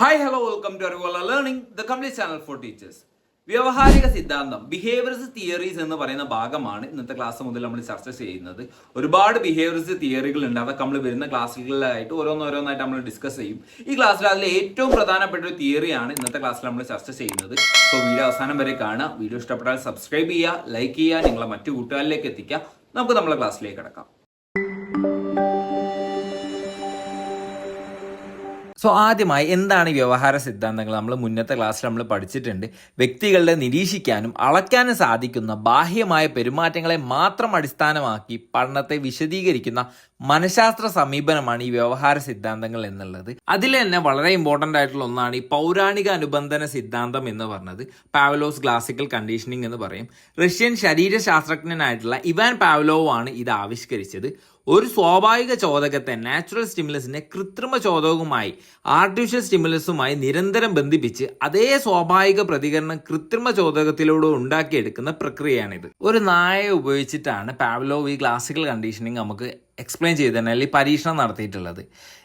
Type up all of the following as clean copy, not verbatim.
Hi hello welcome to അറിവുള്ള learning the complete channel for teachers. വ്യവഹാരിക സിദ്ധാന്തം behaviours theories എന്ന് പറയുന്ന ഭാഗമാണ് ഇന്നത്തെ ക്ലാസ് മുതൽ നമ്മൾ ചർച്ച ചെയ്യുന്നത്. ഒരുപാട് ബിഹേവിയർസ് തിയറികൾ ഉണ്ട്. അതൊക്കെ നമ്മൾ വരുന്ന ക്ലാസ്സുകളിലായിട്ട് ഓരോന്നോരോന്നായിട്ട് നമ്മൾ ഡിസ്കസ് ചെയ്യും. ഈ ക്ലാസ്സിൽ അതിൽ ഏറ്റവും പ്രധാനപ്പെട്ട ഒരു തിയറിയാണ് ഇന്നത്തെ ക്ലാസ്സിൽ നമ്മൾ ചർച്ച ചെയ്യുന്നത്. സോ വീഡിയോ അവസാനം വരെ കാണുക. വീഡിയോ ഇഷ്ടപ്പെട്ടാൽ സബ്സ്ക്രൈബ് ചെയ്യുക, ലൈക്ക് ചെയ്യുക, നിങ്ങളെ മറ്റു കൂട്ടുകാരിലേക്ക് എത്തിക്കുക. നമുക്ക് നമ്മളെ ക്ലാസ്സിലേക്ക് കിടക്കാം. സോ ആദ്യമായി എന്താണ് ഈ വ്യവഹാര സിദ്ധാന്തങ്ങൾ? നമ്മൾ മുന്നത്തെ ക്ലാസ്സിൽ നമ്മൾ പഠിച്ചിട്ടുണ്ട്. വ്യക്തികളുടെ നിരീക്ഷിക്കാനും അളക്കാനും സാധിക്കുന്ന ബാഹ്യമായ പെരുമാറ്റങ്ങളെ മാത്രം അടിസ്ഥാനമാക്കി പഠനത്തെ വിശദീകരിക്കുന്ന മനഃശാസ്ത്ര സമീപനമാണ് ഈ വ്യവഹാര സിദ്ധാന്തങ്ങൾ എന്നുള്ളത്. അതിൽ തന്നെ വളരെ ഇമ്പോർട്ടൻ്റ് ആയിട്ടുള്ള ഒന്നാണ് ഈ പൗരാണിക അനുബന്ധന സിദ്ധാന്തം എന്ന് പറഞ്ഞത്. പാവ്ലോസ് ക്ലാസിക്കൽ കണ്ടീഷനിങ് എന്ന് പറയും. റഷ്യൻ ശരീരശാസ്ത്രജ്ഞനായിട്ടുള്ള ഇവാൻ പാവ്ലോവ് ആണ് ഇത് ആവിഷ്കരിച്ചത്. ഒരു സ്വാഭാവിക ചോദകത്തെ, നാച്ചുറൽ സ്റ്റിമുലസിനെ കൃത്രിമ ചോദകവുമായി, ആർട്ടിഫിഷ്യൽ സ്റ്റിമുലസുമായി നിരന്തരം ബന്ധിപ്പിച്ച് അതേ സ്വാഭാവിക പ്രതികരണം കൃത്രിമ ചോദകത്തിലൂടെ ഉണ്ടാക്കിയെടുക്കുന്ന പ്രക്രിയയാണിത്. ഒരു നായയെ ഉപയോഗിച്ചിട്ടാണ് പാവ്ലോവ് ഈ ക്ലാസിക്കൽ കണ്ടീഷനിങ് നമുക്ക് എക്സ്പ്ലെയിൻ ചെയ്ത് തന്നെ അല്ലെങ്കിൽ പരീക്ഷണം നടത്തിയിട്ടുള്ളത്.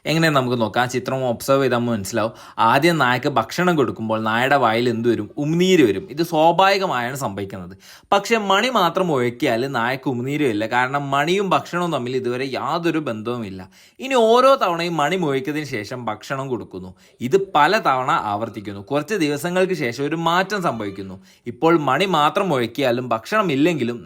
എങ്ങനെയാണ് നമുക്ക് നോക്കാം. ചിത്രം ഒബ്സർവ് ചെയ്താൽ മനസ്സിലാവും. ആദ്യം നായക്ക് ഭക്ഷണം കൊടുക്കുമ്പോൾ നായയുടെ വായിൽ എന്ത് വരും? ഉമിനീര് വരും. ഇത് സ്വാഭാവികമായാണ് സംഭവിക്കുന്നത്. പക്ഷെ മണി മാത്രം ഒഴിക്കിയാൽ നായക്ക് ഉമിനീര് വരില്ല. കാരണം മണിയും ഭക്ഷണവും തമ്മിൽ ഇതുവരെ യാതൊരു ബന്ധവുമില്ല. ഇനി ഓരോ തവണയും മണി മുഴിക്കതിന് ശേഷം ഭക്ഷണം കൊടുക്കുന്നു. ഇത് പല തവണ ആവർത്തിക്കുന്നു. കുറച്ച് ദിവസങ്ങൾക്ക് ശേഷം ഒരു മാറ്റം സംഭവിക്കുന്നു. ഇപ്പോൾ മണി മാത്രം ഒഴിക്കിയാലും ഭക്ഷണം ഇല്ലെങ്കിലും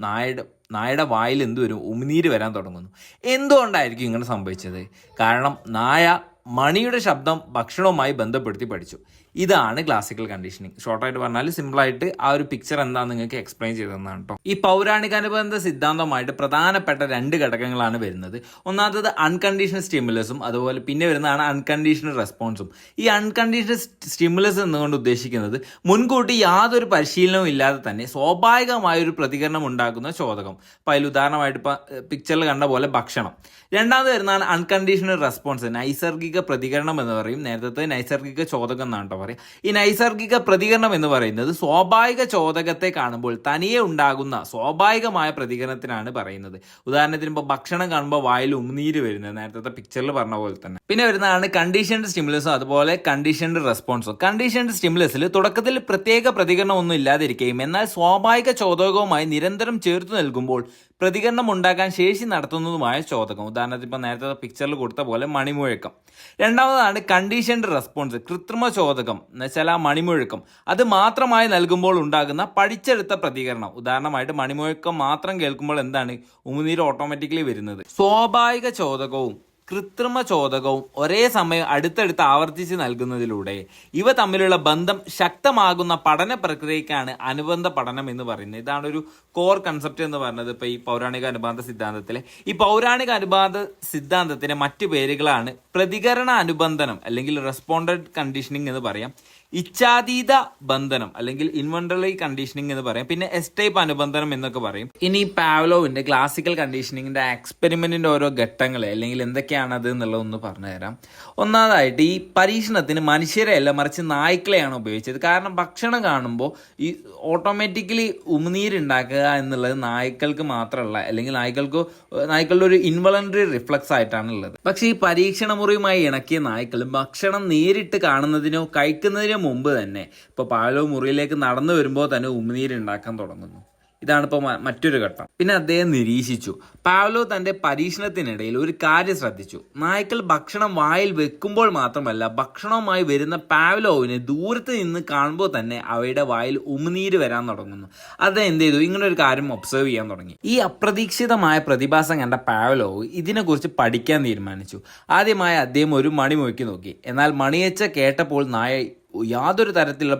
നായയുടെ വായിൽ എന്ത് വരും? ഉമിനീര് വരാൻ തുടങ്ങുന്നു. എന്തുകൊണ്ടായിരിക്കും ഇങ്ങനെ സംഭവിച്ചത്? കാരണം നായ മണിയുടെ ശബ്ദം ഭക്ഷണവുമായി ബന്ധപ്പെടുത്തി പഠിച്ചു. ഇതാണ് ക്ലാസിക്കൽ കണ്ടീഷനിങ്. ഷോർട്ടായിട്ട് പറഞ്ഞാൽ സിമ്പിളായിട്ട് ആ ഒരു പിക്ചർ എന്താണെന്ന് നിങ്ങൾക്ക് എക്സ്പ്ലെയിൻ ചെയ്തതാണ് കേട്ടോ. ഈ പൗരാണിക അനുബന്ധ സിദ്ധാന്തമായിട്ട് പ്രധാനപ്പെട്ട രണ്ട് ഘടകങ്ങളാണ് വരുന്നത്. ഒന്നാമത്തത് അൺകണ്ടീഷണൽ സ്റ്റിമുലസും അതുപോലെ പിന്നെ വരുന്നതാണ് അൺകണ്ടീഷണൽ റെസ്പോൺസും. ഈ അൺകണ്ടീഷണൽ സ്റ്റിമുലസ് എന്നുകൊണ്ട് ഉദ്ദേശിക്കുന്നത് മുൻകൂട്ടി യാതൊരു പരിശീലനവും ഇല്ലാതെ തന്നെ സ്വാഭാവികമായൊരു പ്രതികരണം ഉണ്ടാക്കുന്ന ചോദകം. അപ്പോൾ അതിൽ ഉദാഹരണമായിട്ട് പിക്ചറിൽ കണ്ട പോലെ ഭക്ഷണം. രണ്ടാമത് വരുന്നതാണ് അൺകണ്ടീഷണൽ റെസ്പോൺസ്, നൈസർഗിക പ്രതികരണം എന്ന് പറയും. നേരത്തെ നൈസർഗിക ചോദകം എന്നാണ് കേട്ടോ പറയാം. ഈ നൈസർഗിക പ്രതികരണം എന്ന് പറയുന്നത് സ്വാഭാവിക ചോദകത്തെ കാണുമ്പോൾ തനിയെ ഉണ്ടാകുന്ന സ്വാഭാവികമായ പ്രതികരണത്തിനാണ് പറയുന്നത്. ഉദാഹരണത്തിന് ഇപ്പോൾ ഭക്ഷണം കാണുമ്പോൾ വായിൽ ഉമിനീര് വരുന്നത് നേരത്തെ പിക്ചറിൽ പറഞ്ഞ പോലെ തന്നെ. പിന്നെ വരുന്നതാണ് കണ്ടീഷൻഡ് സ്റ്റിമുലസും അതുപോലെ കണ്ടീഷൻഡ് റെസ്പോൺസും. കണ്ടീഷൻഡ് സ്റ്റിമുലസിൽ തുടക്കത്തിൽ പ്രത്യേക പ്രതികരണം ഒന്നും ഇല്ലാതിരിക്കുകയും എന്നാൽ സ്വാഭാവിക ചോദകവുമായി നിരന്തരം ചേർത്ത് നൽകുമ്പോൾ പ്രതികരണം ഉണ്ടാക്കാൻ ശേഷി നടത്തുന്നതുമായ ചോദകം. ഉദാഹരണത്തിന് ഇപ്പോൾ നേരത്തെ പിക്ചറിൽ കൊടുത്ത പോലെ മണിമുഴക്കം. രണ്ടാമതാണ് കണ്ടീഷൻഡ് റെസ്പോൺസ്, കൃത്രിമ ചോദകം എന്ന് വെച്ചാൽ ആ മണിമുഴക്കം അത് മാത്രമായി നൽകുമ്പോൾ ഉണ്ടാകുന്ന പഠിച്ചെടുത്ത പ്രതികരണം. ഉദാഹരണമായിട്ട് മണിമുഴക്കം മാത്രം കേൾക്കുമ്പോൾ എന്താണ്? ഉമിനീര് ഓട്ടോമാറ്റിക്കലി വരുന്നത്. സ്വാഭാവിക ചോദകവും കൃത്രിമ ചോദകവും ഒരേ സമയം അടുത്തടുത്ത് ആവർത്തിച്ച് നൽകുന്നതിലൂടെ ഇവ തമ്മിലുള്ള ബന്ധം ശക്തമാകുന്ന പഠന പ്രക്രിയക്കാണ് അനുബന്ധ പഠനം എന്ന് പറയുന്നത്. ഇതാണ് ഒരു കോർ കൺസെപ്റ്റ് എന്ന് പറയുന്നത്. ഇപ്പോൾ ഈ പൗരാണിക അനുബന്ധ സിദ്ധാന്തത്തിലെ ഈ പൗരാണിക അനുബന്ധ സിദ്ധാന്തത്തിന്റെ മറ്റു പേരുകളാണ് പ്രതികരണ അനുബന്ധനം അല്ലെങ്കിൽ റെസ്പോണ്ടഡ് കണ്ടീഷനിങ് എന്ന് പറയാം, ഇച്ഛാതീത ബന്ധനം അല്ലെങ്കിൽ ഇൻവോളണ്ടറി കണ്ടീഷനിങ് എന്ന് പറയും, പിന്നെ എസ് ടൈപ്പ് അനുബന്ധനം എന്നൊക്കെ പറയും. ഇനി പാവ്ലോവിന്റെ ക്ലാസിക്കൽ കണ്ടീഷനിങ്ങിന്റെ എക്സ്പെരിമെന്റിന്റെ ഓരോ ഘട്ടങ്ങൾ അല്ലെങ്കിൽ എന്തൊക്കെയാണത് എന്നുള്ളതൊന്ന് പറഞ്ഞുതരാം. ഒന്നാമതായിട്ട് ഈ പരീക്ഷണത്തിന് മനുഷ്യരെ അല്ല മറിച്ച് നായ്ക്കളെയാണ് ഉപയോഗിച്ചത്. കാരണം ഭക്ഷണം കാണുമ്പോൾ ഈ ഓട്ടോമാറ്റിക്കലി ഉമിനീരുണ്ടാക്കുക എന്നുള്ളത് നായ്ക്കൾക്ക് മാത്രമല്ല, അല്ലെങ്കിൽ നായ്ക്കളുടെ ഒരു ഇൻവോളണ്ടറി റിഫ്ലക്സ് ആയിട്ടാണ് ഉള്ളത്. പക്ഷേ ഈ പരീക്ഷണ മുറിയുമായി ഇണക്കിയ നായ്ക്കൾ ഭക്ഷണം നേരിട്ട് കാണുന്നതിനോ കഴിക്കുന്നതിനോ മുമ്പ് തന്നെ ഇപ്പോൾ പാവ്ലോവ് മുറിയിലേക്ക് നടന്നു വരുമ്പോൾ തന്നെ ഉമിനീരുണ്ടാക്കാൻ തുടങ്ങുന്നു. ഇതാണ് ഇപ്പോൾ മറ്റൊരു ഘട്ടം. പിന്നെ അദ്ദേഹം നിരീക്ഷിച്ചു. പാവ്ലോവ് തന്റെ പരീക്ഷണത്തിനിടയിൽ ഒരു കാര്യം ശ്രദ്ധിച്ചു. നായ്ക്കൾ ഭക്ഷണം വായിൽ വെക്കുമ്പോൾ മാത്രമല്ല, ഭക്ഷണവുമായി വരുന്ന പാവ്ലോവിനെ ദൂരത്ത് നിന്ന് കാണുമ്പോൾ തന്നെ അവയുടെ വായിൽ ഉമിനീര് വരാൻ തുടങ്ങുന്നു. അദ്ദേഹം എന്ത് ചെയ്തു? ഇങ്ങനെ ഒരു കാര്യം ഒബ്സർവ് ചെയ്യാൻ തുടങ്ങി. ഈ അപ്രതീക്ഷിതമായ പ്രതിഭാസം കണ്ട പാവ്ലോവ് ഇതിനെക്കുറിച്ച് പഠിക്കാൻ തീരുമാനിച്ചു. ആദ്യമായി അദ്ദേഹം ഒരു മണി മുഴക്കി നോക്കി. എന്നാൽ മണിയച്ച കേട്ടപ്പോൾ നായ യാതൊരു തരത്തിലുള്ള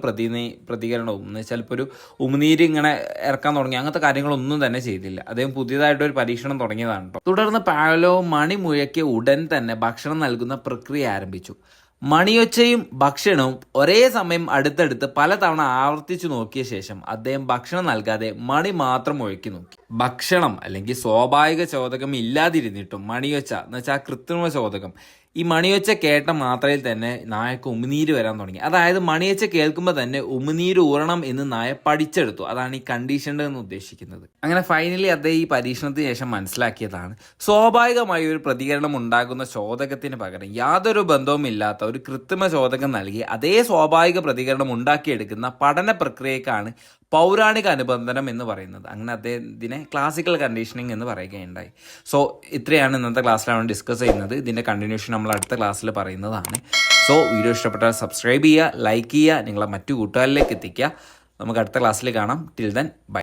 പ്രതികരണവും എന്ന് വെച്ചാൽ ഇപ്പോൾ ഒരു ഉമിനീര് ഇങ്ങനെ ഇറക്കാൻ തുടങ്ങി അങ്ങനത്തെ കാര്യങ്ങളൊന്നും തന്നെ ചെയ്തില്ല. അദ്ദേഹം പുതിയതായിട്ടൊരു പരീക്ഷണം തുടങ്ങിയതാണ് കേട്ടോ. തുടർന്ന് പാവ്ലോവ് മണി മുഴക്കിയ ഉടൻ തന്നെ ഭക്ഷണം നൽകുന്ന പ്രക്രിയ ആരംഭിച്ചു. മണിയൊച്ചയും ഭക്ഷണവും ഒരേ സമയം അടുത്തടുത്ത് പലതവണ ആവർത്തിച്ചു നോക്കിയ ശേഷം അദ്ദേഹം ഭക്ഷണം നൽകാതെ മണി മാത്രം ഒഴുക്കി നോക്കി. ഭക്ഷണം അല്ലെങ്കിൽ സ്വാഭാവിക ചോദകം ഇല്ലാതിരുന്നിട്ടും മണിയൊച്ച എന്ന് വെച്ചാൽ കൃത്രിമ ചോദകം ഈ മണിയൊച്ച കേട്ട മാത്രയിൽ തന്നെ നായക്ക് ഉമിനീര് വരാൻ തുടങ്ങി. അതായത് മണിയൊച്ച കേൾക്കുമ്പോൾ തന്നെ ഉമിനീര് ഊറണം എന്ന് നായ പഠിച്ചെടുത്തു. അതാണ് ഈ കണ്ടീഷൻഡ് എന്ന് ഉദ്ദേശിക്കുന്നത്. അങ്ങനെ ഫൈനലി അദ്ദേഹം ഈ പരീക്ഷണത്തിന് ശേഷം മനസ്സിലാക്കിയതാണ് സ്വാഭാവികമായി ഒരു പ്രതികരണം ഉണ്ടാകുന്ന ചോദകത്തിന് പകരം യാതൊരു ബന്ധവുമില്ലാത്ത ഒരു കൃത്രിമ ചോദകം നൽകി അതേ സ്വാഭാവിക പ്രതികരണം ഉണ്ടാക്കിയെടുക്കുന്ന പഠന പ്രക്രിയക്കാണ് പൗരാണിക അനുബന്ധനം എന്ന് പറയുന്നത്. അങ്ങനെ അദ്ദേഹം ഇതിനെ ക്ലാസിക്കൽ കണ്ടീഷനിങ് എന്ന് പറയുകയുണ്ടായി. സോ ഇത്രയാണ് ഇന്നത്തെ ക്ലാസ്സിലാണ് ഡിസ്കസ് ചെയ്യുന്നത്. ഇതിൻ്റെ കണ്ടിന്യൂഷൻ നമ്മൾ അടുത്ത ക്ലാസ്സിൽ പറയുന്നതാണ്. സോ വീഡിയോ ഇഷ്ടപ്പെട്ടാൽ സബ്സ്ക്രൈബ് ചെയ്യുക, ലൈക്ക് ചെയ്യുക, നിങ്ങളെ മറ്റു കൂട്ടുകാരിലേക്ക് എത്തിക്കുക. നമുക്ക് അടുത്ത ക്ലാസ്സിൽ കാണാം. Till then bye.